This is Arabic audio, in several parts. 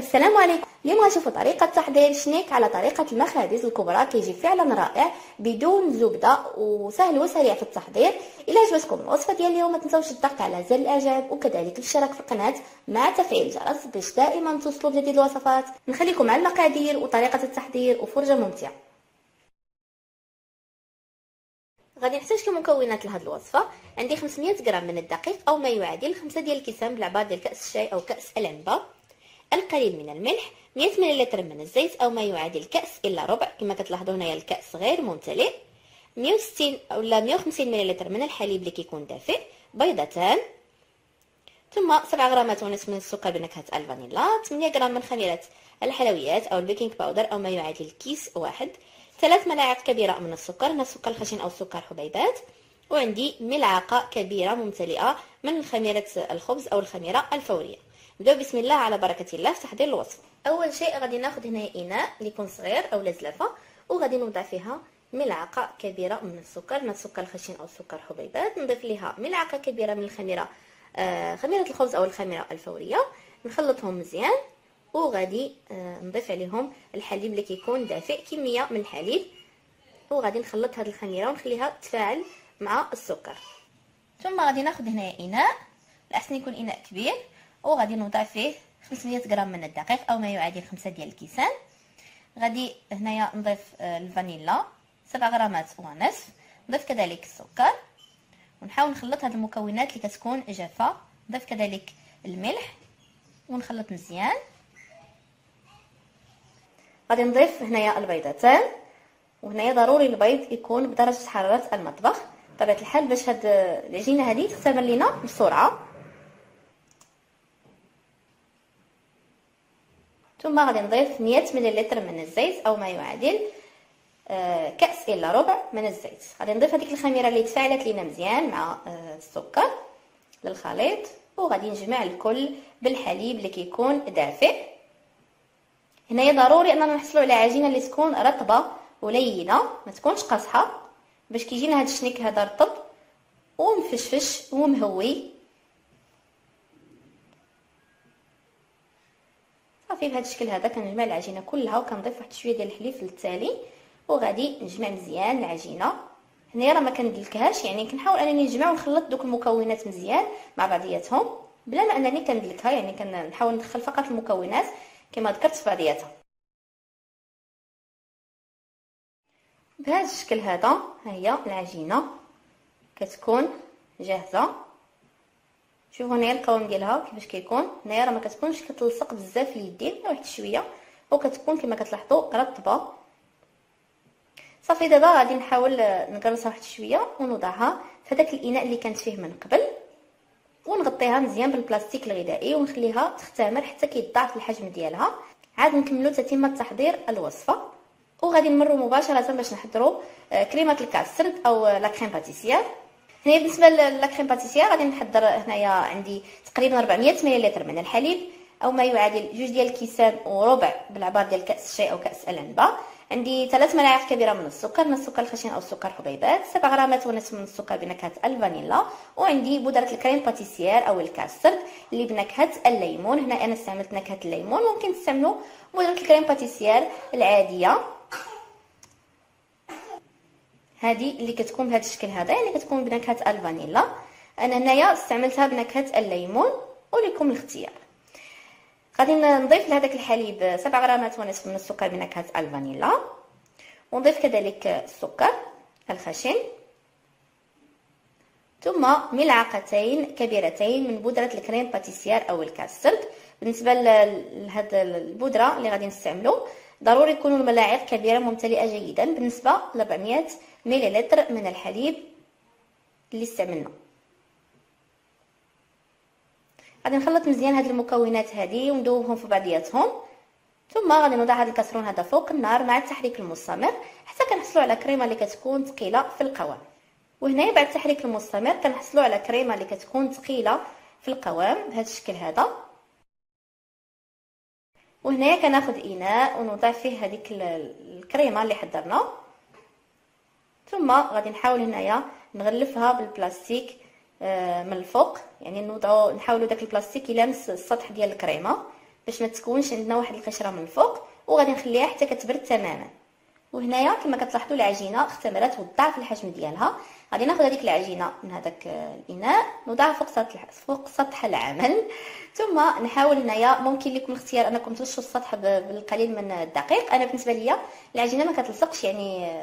السلام عليكم. اليوم غنشوفوا طريقه تحضير شنيك على طريقه المخابز الكبرى. كيجي فعلا رائع بدون زبده وسهل وسريع في التحضير. الا عجبتكم الوصفه ديال اليوم ما تنساوش الضغط على زر الاعجاب وكذلك الاشتراك في القناه مع تفعيل الجرس باش دائما توصلوا بجديد الوصفات. نخليكم مع المقادير وطريقه التحضير وفرجه ممتعه. غادي نحتاج كمكونات لهاد الوصفه. عندي 500 غرام من الدقيق او ما يعادل 5 ديال الكيسان بالعبار ديال كاس الشاي او كاس العنبه، القليل من الملح، 100 ملل من الزيت او ما يعادل كاس الا ربع. كما كتلاحظوا هنايا الكاس غير ممتلئ. 160 اولا 150 ملل من الحليب اللي كيكون دافئ، بيضتان، ثم 7 غرامات ونصف من السكر بنكهه الفانيلا، 8 غرام من خميره الحلويات او البيكنج باودر او ما يعادل كيس واحد، 3 ملاعق كبيره من السكر، هنا السكر الخشن او السكر حبيبات، وعندي ملعقه كبيره ممتلئه من خميره الخبز او الخميره الفوريه. نبداو بسم الله على بركه الله في تحضير الوصفه. اول شيء غادي ناخذ هنا اناء اللي يكون صغير او زلافه، وغادي نوضع فيها ملعقه كبيره من السكر، من السكر الخشن او السكر حبيبات، نضيف ليها ملعقه كبيره من الخميره خميره الخبز او الخميره الفوريه، نخلطهم مزيان، وغادي نضيف عليهم الحليب اللي كيكون دافئ، كميه من الحليب، وغادي نخلط هذه الخميره ونخليها تفاعل مع السكر. ثم غادي ناخذ هنا اناء، الاحسن يكون اناء كبير، وغادي نوضع فيه 500 غرام من الدقيق او ما يعادل 5 ديال الكيسان. غادي هنايا نضيف الفانيلا 7 غرامات ونصف، نضيف كذلك السكر، ونحاول نخلط هذه المكونات اللي كتكون جافه. نضيف كذلك الملح ونخلط مزيان. غادي نضيف هنايا البيضتان، وهنايا ضروري البيض يكون بدرجه حراره المطبخ بطبيعه الحال باش هاد العجينه هذه تختمر لينا بسرعه. ثم غادي نضيف 100 ملل من الزيت او ما يعادل كاس الا ربع من الزيت. غادي نضيف هذيك الخميره اللي تفاعلت لينا مزيان مع السكر للخليط، وغادي نجمع الكل بالحليب اللي كيكون دافئ. هنايا ضروري اننا نحصلوا على عجينه اللي تكون رطبه ولينه، ما تكونش قاصحه، باش كيجينا هذا الشنيك هذا رطب ومفشفش ومهوي. صافي بهذا الشكل هذا كنجمع العجينه كلها وكنضيف واحد شويه ديال الحليب في التالي، وغادي نجمع مزيان العجينه. هنايا راه ما كندلكهاش، يعني كنحاول انني نجمع ونخلط دوك المكونات مزيان مع بعضياتهم بلا ما انني كندلكها، يعني كنحاول ندخل فقط المكونات كما ذكرت في بعضياتها. بهذا الشكل هذا ها هي العجينه كتكون جاهزه. شوفوا هنايا القوام ديالها كيفاش كيكون. هنايا راه ما كتكونش كتلصق بزاف في اليدين، واحد شويه، وكتكون كما كتلاحظوا رطبه. صافي دابا غادي نحاول نقرصها واحد شويه ونوضعها في هذاك الاناء اللي كانت فيه من قبل، ونغطيها مزيان بالبلاستيك الغذائي ونخليها تختمر حتى كيتضاعف الحجم ديالها. عاد نكملوا تتمه تحضير الوصفه، وغادي نمروا مباشره باش نحضروا كريمه الكاسترد او لا كريم باتيسير. هنا بالنسبه لا كريم باتيسير غادي نحضر هنايا عندي تقريبا 400 ملل من الحليب او ما يعادل 2 ديال الكيسان وربع بالعبار ديال كاس الشاي او كاس العنبه. عندي 3 ملاعق كبيره من السكر، من السكر الخشن او السكر حبيبات، 7 غرامات ونصف من السكر بنكهه الفانيلا، وعندي بودره الكريم باتيسير او الكاسترد اللي بنكهه الليمون. هنا انا استعملت نكهه الليمون، ممكن تستعملوا بودره الكريم باتيسير العاديه هذه اللي كتكون بهذا الشكل هذا، يعني كتكون بنكهه الفانيلا. انا هنايا استعملتها بنكهه الليمون ولكم الاختيار. غادي نضيف لهذاك الحليب 7 غرامات ونصف من السكر بنكهه الفانيلا، ونضيف كذلك السكر الخشن، ثم ملعقتين كبيرتين من بودره الكريم باتيسير او الكاسترد. بالنسبه لهاد البودره اللي غادي نستعملو ضروري يكونوا الملاعق كبيره ممتلئه جيدا بالنسبه ل 400 ملل من الحليب اللي استعملنا. غادي نخلط مزيان هاد المكونات هذه وندوبهم في بعضياتهم، ثم غادي نوضع هاد الكاسرون هذا فوق النار مع التحريك المستمر حتى كنحصلوا على كريمه اللي كتكون ثقيله في القوام. وهنا بعد التحريك المستمر كنحصلوا على كريمه اللي كتكون ثقيله في القوام بهذا الشكل هذا. وهنا كناخذ اناء ونوضع فيه هذيك الكريمه اللي حضرنا، ثم غادي نحاول هنايا نغلفها بالبلاستيك من الفوق، يعني نحاولوا داك البلاستيك يلامس السطح ديال الكريمه باش ما تكونش عندنا واحد القشره من الفوق، وغادي نخليها حتى كتبرد تماما. وهنايا كما كتلاحظوا العجينه اختمرت وضاعف الحجم ديالها. غادي ناخذ هذيك العجينه من هذاك الاناء نوضعها فوق سطح العمل، ثم نحاول هنايا ممكن لكم الاختيار انكم ترشوا السطح بالقليل من الدقيق. انا بالنسبه ليا العجينه ما كتلصقش يعني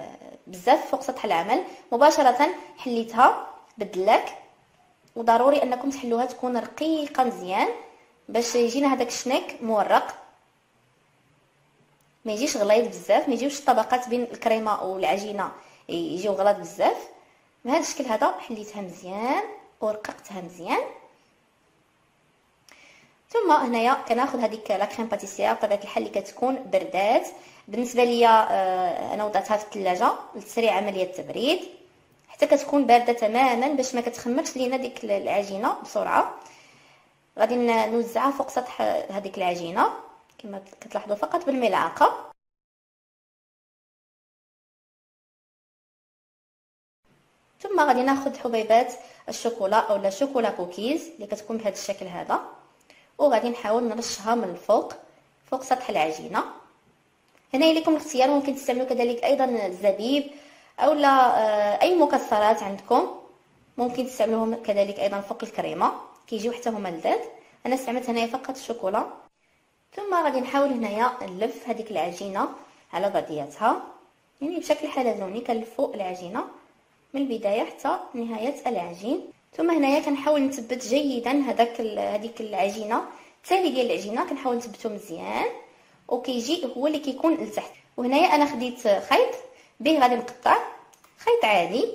بزاف فوق سطح العمل، مباشره حليتها بالدلاك. وضروري انكم تحلوها تكون رقيقه مزيان باش يجينا هذاك الشنيك مورق، ما يجيش غليظ بزاف، ما يجيوش الطبقات بين الكريمه والعجينه يجيو غلاظ بزاف. بهذا الشكل هذا حليتها مزيان ورققتها مزيان. ثم هنايا كناخذ هذيك لا كريم باتيسير بطبيعه الحال اللي كتكون بردات. بالنسبه ليا انا وضعتها في الثلاجه لتسريع عمليه التبريد حتى كتكون بارده تماما باش ما كتخمرش لينا ديك العجينه بسرعه. غادي نوزعها فوق سطح هذيك العجينه كما كتلاحظوا فقط بالملعقه. ثم غادي ناخذ حبيبات الشوكولا اولا شوكولا كوكيز اللي كتكون بهذا الشكل هذا، وغادي نحاول نرشها من الفوق فوق سطح العجينه. هنا لكم الاختيار، ممكن تستعملوا كذلك ايضا الزبيب اولا اي مكسرات عندكم، ممكن تستعملوهم كذلك ايضا فوق الكريمه كيجيو حتى هما لذاذ. انا استعملت هنايا فقط الشوكولا. ثم غادي نحاول هنايا نلف هذيك العجينه على بعضياتها يعني بشكل حلزوني، كنلفوا العجينه من البدايه حتى نهايه العجين. ثم هنايا كنحاول نثبت جيدا هذيك العجينه، التالي ديال العجينه كنحاول نثبتو مزيان وكيجي هو اللي كيكون لتحت. وهنايا انا خديت خيط به غادي نقطع، خيط عادي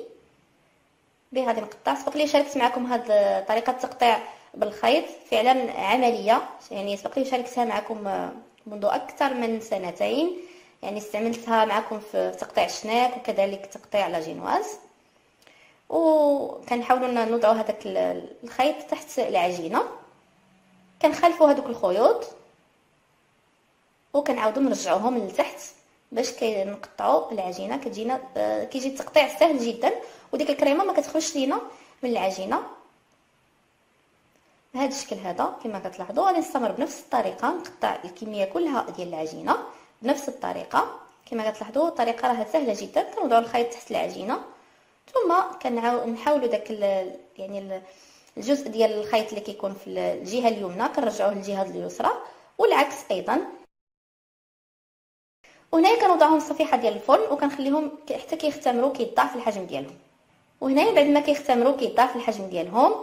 به غادي نقطع. سبق لي شاركت معكم هاد طريقه التقطيع بالخيط، فعلا عمليه يعني سبق لي شاركتها معكم منذ اكثر من سنتين، يعني استعملتها معكم في تقطيع الشناك وكذلك تقطيع لاجينواز. وكنحاولوا نوضعوا هذاك الخيط تحت العجينه، كنخلفوا هذوك الخيوط وكنعاودوا نرجعوهم لتحت باش كنقطعوا العجينه. كيجي التقطيع سهل جدا وديك الكريمه ما كتخرجش لينا من العجينه بهذا الشكل هذا. كما كتلاحظوا غادي نستمر بنفس الطريقه، نقطع الكميه كلها ديال العجينه بنفس الطريقه. كما كتلاحظوا الطريقه راها سهله جدا. كنوضعوا الخيط تحت العجينه ثم كنحاولوا داك يعني الجزء ديال الخيط اللي كيكون في الجهه اليمنى كنرجعوه للجهه اليسرى والعكس ايضا. وهنايا كنوضعهم في صفيحه ديال الفرن وكنخليهم حتى كيختمروا كيضاعف الحجم ديالهم. وهنايا بعد ما كيختمروا كيضاعف الحجم ديالهم،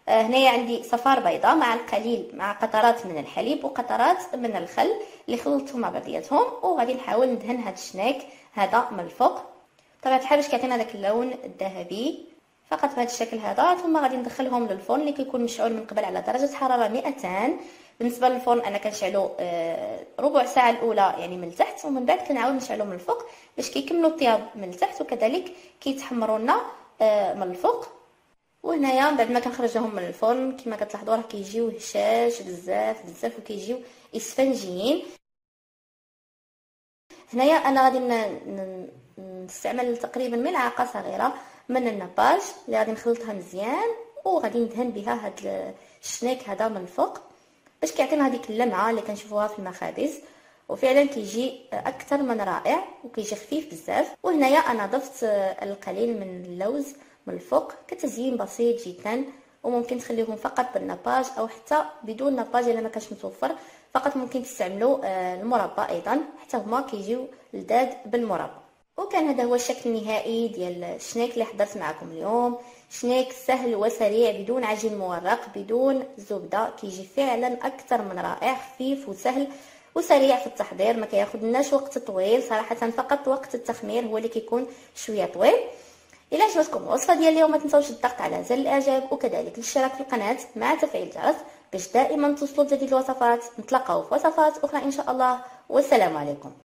هنايا عندي صفار بيضاء مع القليل مع قطرات من الحليب وقطرات من الخل اللي خلطتهم مع بعضياتهم، وغادي نحاول ندهن هذا الشناك هذا من الفوق بطبيعه الحال باش كيعطينا داك اللون الذهبي فقط بهذا الشكل هذا. ثم غادي ندخلهم للفرن اللي كيكون مشعول من قبل على درجه حراره 200. بالنسبه للفرن انا كنشعلو ربع ساعه الاولى يعني من التحت، ومن بعد كنعاود نشعلو من الفوق باش كيكملوا الطياب من التحت وكذلك كيتحمروا لنا من الفوق. وهنايا بعد ما كنخرجوهم من الفرن كما كتلاحظوا راه كيجيو هشاش بزاف بزاف وكيجيو اسفنجيين. هنايا انا غادي نستعمل تقريبا ملعقه صغيره من النباج اللي غادي نخلطها مزيان وغادي ندهن بها هاد الشنيك هذا من الفوق باش كيعطينا هذيك اللمعه اللي كنشوفوها في المخابز، وفعلا كيجي اكثر من رائع وكيجي خفيف بزاف. وهنايا انا ضفت القليل من اللوز من الفوق كتزيين بسيط جدا، وممكن تخليهم فقط بالنباج او حتى بدون نباج الا ما كانش متوفر، فقط ممكن تستعملوا المربى ايضا حتى هما كيجيو لذاذ بالمربى. وكان هذا هو الشكل النهائي ديال الشنيك اللي حضرت معكم اليوم. شنيك سهل وسريع بدون عجين مورق بدون زبده، كيجي فعلا اكثر من رائع، خفيف وسهل وسريع في التحضير، ما كياخذناش وقت طويل صراحه، فقط وقت التخمير هو اللي كيكون شويه طويل. الى عجبتكم الوصفه ديال اليوم ما تنساوش الضغط على زر الاعجاب وكذلك الاشتراك في القناه مع تفعيل الجرس باش دائما توصلوا بجديد الوصفات. نتلاقاو في وصفات اخرى ان شاء الله، والسلام عليكم.